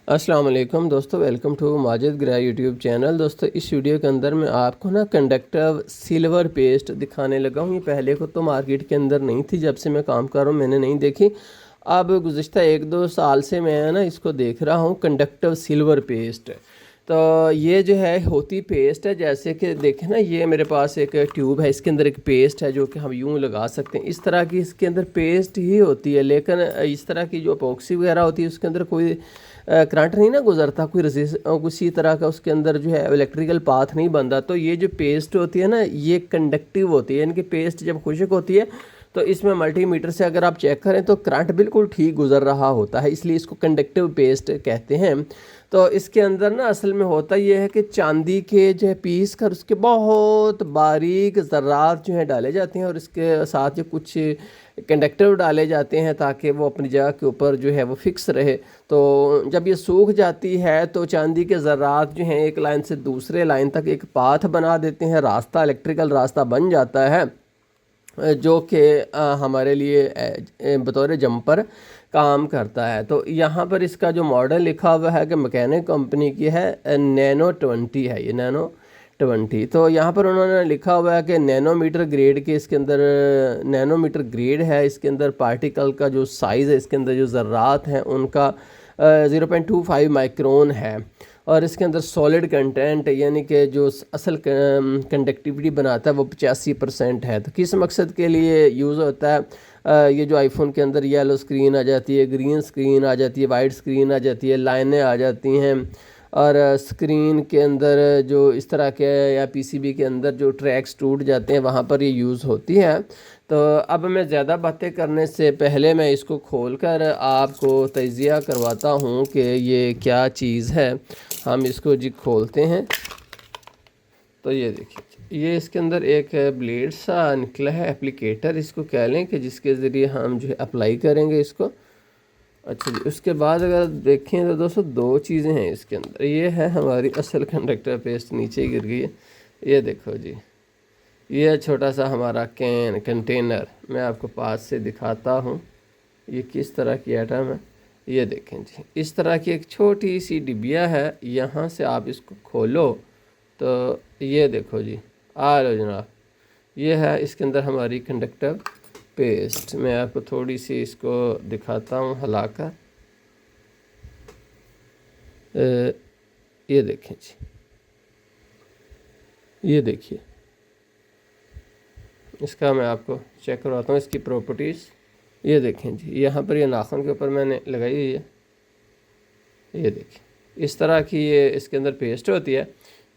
अस्सलाम वालेकुम दोस्तों, वेलकम टू माजिद ग्रा यूट्यूब चैनल। दोस्तों इस वीडियो के अंदर मैं आपको ना कंडक्टिव सिल्वर पेस्ट दिखाने लगा हूँ। ये पहले को तो मार्केट के अंदर नहीं थी, जब से मैं काम कर रहा हूँ मैंने नहीं देखी। अब गुज़िश्ता 1-2 साल से मैं ना इसको देख रहा हूँ, कंडक्टिव सिल्वर पेस्ट। तो ये जो है होती पेस्ट है, जैसे कि देखें ना, ये मेरे पास एक ट्यूब है, इसके अंदर एक पेस्ट है जो कि हम यूँ लगा सकते हैं। इस तरह की इसके अंदर पेस्ट ही होती है, लेकिन इस तरह की जो एपॉक्सी वगैरह होती है उसके अंदर कोई करंट नहीं ना गुजरता, कोई किसी तरह का उसके अंदर जो है इलेक्ट्रिकल पाथ नहीं बनता। तो ये जो पेस्ट होती है ना, ये कंडक्टिव होती है। इनकी पेस्ट जब खुश्क होती है तो इसमें मल्टीमीटर से अगर आप चेक करें तो करंट बिल्कुल ठीक गुजर रहा होता है, इसलिए इसको कंडक्टिव पेस्ट कहते हैं। तो इसके अंदर ना असल में होता ये है कि चांदी के जो है पीस कर उसके बहुत बारीक ज़र्रात जो है डाले जाते हैं, और इसके साथ जो कुछ कंडक्टर डाले जाते हैं ताकि वो अपनी जगह के ऊपर जो है वो फिक्स रहे। तो जब ये सूख जाती है तो चांदी के ज़र्रात जो हैं एक लाइन से दूसरे लाइन तक एक पाथ बना देते हैं, रास्ता, इलेक्ट्रिकल रास्ता बन जाता है, जो कि हमारे लिए बतौर जंपर काम करता है। तो यहाँ पर इसका जो मॉडल लिखा हुआ है कि मैकेनिक कंपनी की है, नैनो 20 है, ये नैनो 20। तो यहाँ पर उन्होंने लिखा हुआ है कि नैनोमीटर ग्रेड के, इसके अंदर नैनोमीटर ग्रेड है, इसके अंदर पार्टिकल का जो साइज़ है, इसके अंदर जो ज़र्रात हैं उनका 0.25 माइक्रोन है, और इसके अंदर सॉलिड कंटेंट यानी कि जो असल कंडक्टिविटी बनाता है वो 85% है। तो किस मकसद के लिए यूज़ होता है? ये जो आईफोन के अंदर येलो स्क्रीन आ जाती है, ग्रीन स्क्रीन आ जाती है, वाइट स्क्रीन आ जाती है, लाइनें आ जाती हैं, और स्क्रीन के अंदर जो इस तरह के या पीसीबी के अंदर जो ट्रैक्स टूट जाते हैं वहाँ पर ये यूज़ होती है। तो अब मैं ज़्यादा बातें करने से पहले मैं इसको खोलकर आपको तज्ज़िया करवाता हूँ कि ये क्या चीज़ है। हम इसको जी खोलते हैं तो ये देखिए, ये इसके अंदर एक ब्लेड सा निकला है, एप्लीकेटर इसको कह लें, कि जिसके ज़रिए हम जो है अप्लाई करेंगे इसको। अच्छा जी, उसके बाद अगर देखें तो दोस्तों 2 चीज़ें हैं इसके अंदर। ये है हमारी असल कंडक्टर पेस्ट, नीचे गिर गई है, ये देखो जी, ये छोटा सा हमारा कंटेनर, मैं आपको पास से दिखाता हूँ ये किस तरह की आइटम है। ये देखें जी, इस तरह की एक छोटी सी डिबिया है, यहाँ से आप इसको खोलो तो ये देखो जी, आ लो जनाब, ये है इसके अंदर हमारी कंडक्टर पेस्ट। मैं आपको थोड़ी सी इसको दिखाता हूँ हिलाकर। ये देखें जी, ये देखिए, इसका मैं आपको चेक करवाता हूँ इसकी प्रॉपर्टीज़। ये देखें जी, यहाँ पर ये नाखून के ऊपर मैंने लगाई हुई है, ये देखिए इस तरह की ये इसके अंदर पेस्ट होती है।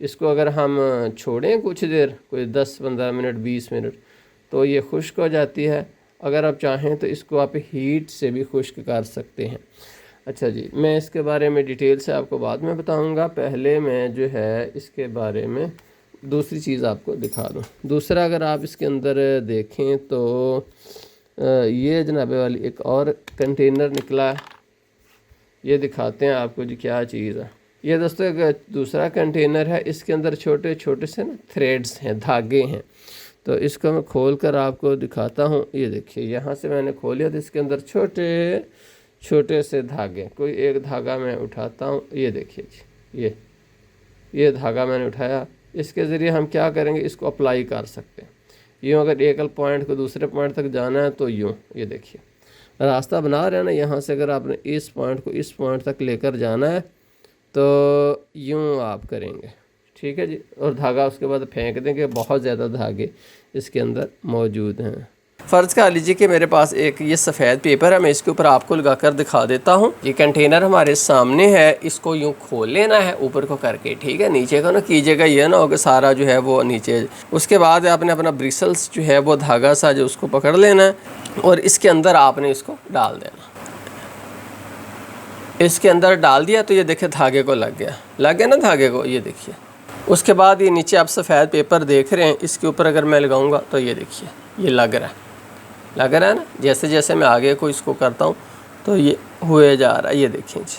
इसको अगर हम छोड़ें कुछ देर, कोई 10-15 मिनट 20 मिनट, तो ये खुश्क हो जाती है। अगर आप चाहें तो इसको आप हीट से भी खुश्क कर सकते हैं। अच्छा जी, मैं इसके बारे में डिटेल से आपको बाद में बताऊंगा, पहले मैं जो है इसके बारे में दूसरी चीज़ आपको दिखा दूं। दूसरा, अगर आप इसके अंदर देखें तो ये जनाबे वाली एक और कंटेनर निकला है, ये दिखाते हैं आपको जी क्या चीज़ है। ये दोस्तों एक दूसरा कंटेनर है, इसके अंदर छोटे छोटे से ना थ्रेड्स हैं, धागे हैं। तो इसको मैं खोल कर आपको दिखाता हूँ। ये देखिए, यहाँ से मैंने खोलिया तो इसके अंदर छोटे छोटे से धागे, कोई एक धागा मैं उठाता हूँ, ये देखिए जी, ये धागा मैंने उठाया। इसके ज़रिए हम क्या करेंगे, इसको अप्लाई कर सकते हैं। यूँ अगर एक पॉइंट को दूसरे पॉइंट तक जाना है तो यूँ, ये देखिए रास्ता बना रहे हैं ना, यहाँ से अगर आपने इस पॉइंट को इस पॉइंट तक लेकर जाना है तो यूँ आप करेंगे, ठीक है जी, और धागा उसके बाद फेंक देंगे। बहुत ज़्यादा धागे इसके अंदर मौजूद हैं। फ़र्ज़ कर लीजिए कि मेरे पास एक ये सफ़ेद पेपर है, मैं इसके ऊपर आपको लगा कर दिखा देता हूँ। ये कंटेनर हमारे सामने है, इसको यूँ खोल लेना है ऊपर को करके, ठीक है। नीचे को ना कीजिएगा, ये ना हो कि सारा जो है वो नीचे। उसके बाद आपने अपना ब्रिसल्स जो है वो धागा सा जो उसको पकड़ लेना है, और इसके अंदर आपने इसको डाल देना। इसके अंदर डाल दिया तो ये देखिए धागे को लग गया ना धागे को, ये देखिए। उसके बाद ये नीचे आप सफ़ेद पेपर देख रहे हैं, इसके ऊपर अगर मैं लगाऊंगा तो ये देखिए ये लग रहा है ना। जैसे जैसे मैं आगे को इसको करता हूँ तो ये हुए जा रहा है, ये देखिए जी,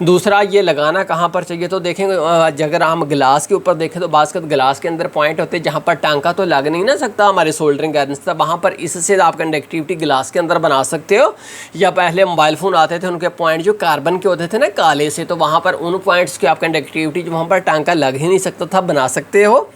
दूसरा ये लगाना कहाँ पर चाहिए, तो देखेंगे अगर हम ग्लास के ऊपर देखें तो बाज़ ग्लास के अंदर पॉइंट होते हैं जहाँ पर टांका तो लग नहीं ना सकता हमारे सोल्डरिंग आयरन से, वहाँ पर इससे आप कंडक्टिविटी ग्लास के अंदर बना सकते हो। या पहले मोबाइल फ़ोन आते थे उनके पॉइंट जो कार्बन के होते थे ना काले से, तो वहाँ पर उन पॉइंट्स की आप कंडक्टिविटी जो वहाँ पर टांका लग ही नहीं सकता था बना सकते हो।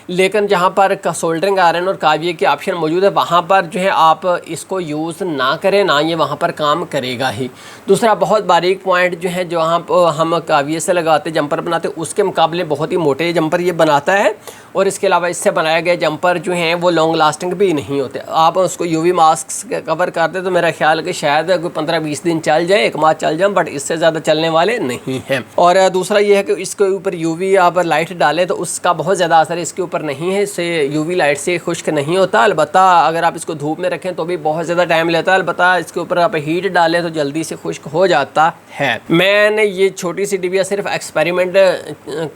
लेकिन जहाँ पर सोल्डरिंग आयरन और काविये के ऑप्शन मौजूद है वहाँ पर जो है आप इसको यूज़ ना करें, ना ये वहाँ पर काम करेगा ही। दूसरा बहुत बारीक पॉइंट जो है जो हम काविये से लगाते जंपर बनाते उसके मुकाबले बहुत ही मोटे जंपर ये बनाता है, और इसके अलावा इससे बनाए गए जंपर जो हैं वो लॉन्ग लास्टिंग भी नहीं होते। आप उसको यूवी मास्क से कवर करते तो मेरा ख्याल है कि शायद कोई 15-20 दिन चल जाए, 1 माह चल जाए, बट इससे ज़्यादा चलने वाले नहीं हैं। और दूसरा ये है कि इसके ऊपर यूवी आप लाइट डालें तो उसका बहुत ज़्यादा असर इसके ऊपर नहीं है, इससे यूवी लाइट से खुश्क नहीं होता। अलबत्ता अगर आप इसको धूप में रखें तो भी बहुत ज़्यादा टाइम लेता है, अलबत्ता इसके ऊपर आप हीट डालें तो जल्दी से खुश्क हो जाता है। मैंने ये छोटी सी डिबिया सिर्फ एक्सपेरिमेंट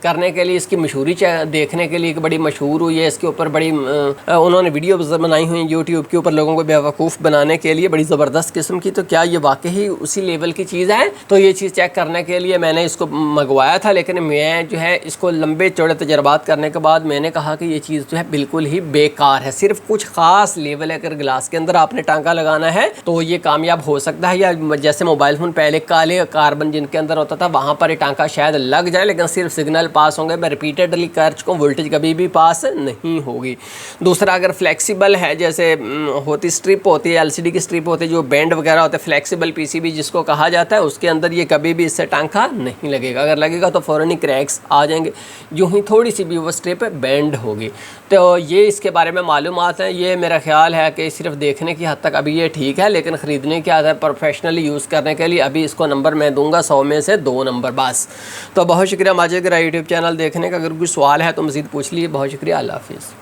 करने के लिए, इसकी मशहूरी देखने के लिए, बड़ी मशहूर हुई है, इसके ऊपर बड़ी उन्होंने वीडियो बनाई हुई हैं यूट्यूब के ऊपर लोगों को बेवकूफ़ बनाने के लिए, बड़ी ज़बरदस्त किस्म की। तो क्या ये वाकई उसी लेवल की चीज़ है? तो ये चीज़ चेक करने के लिए मैंने इसको मंगवाया था, लेकिन मैं जो है इसको लंबे चौड़े तजर्बात करने के बाद मैंने कहा कि ये चीज़ जो है बिल्कुल ही बेकार है। सिर्फ कुछ ख़ास लेवल है, अगर ग्लास के अंदर आपने टांका लगाना है तो ये कामयाब हो सकता है। या जैसे मोबाइल फ़ोन पहले काले कार्बन जिनके अंदर होता था वहाँ पर ये टांका शायद लग जाए, लेकिन सिर्फ सिग्नल पास होंगे। मैं रिपीटेडली कर चुका हूँ, वोल्टेज कभी भी पास नहीं होगी। दूसरा अगर फ्लेक्सिबल है, जैसे होती स्ट्रिप होती है, LCD की स्ट्रिप होती है, जो बैंड वगैरह होते हैं, फ्लेक्सिबल PCB जिसको कहा जाता है, उसके अंदर ये कभी भी इससे टांका नहीं लगेगा। अगर लगेगा तो फ़ौरन ही क्रैक्स आ जाएंगे, यूँ ही थोड़ी सी भी वो स्ट्रिप बैंड होगी। तो ये इसके बारे में मालूमात है। ये मेरा ख्याल है कि सिर्फ देखने की हद तक अभी ये ठीक है, लेकिन ख़रीदने की आदत प्रोफेशनली यूज़ करने के लिए अभी इसको नंबर मैं दूंगा 100 में से 2 नंबर बस। तो बहुत शुक्रिया माजिद ग्राह यूट्यूब चैनल देखने का। अगर कोई सवाल है तो मज़ीद पूछ लीजिए। बहुत शुक्रिया, अल्लाह हाफ़िज़।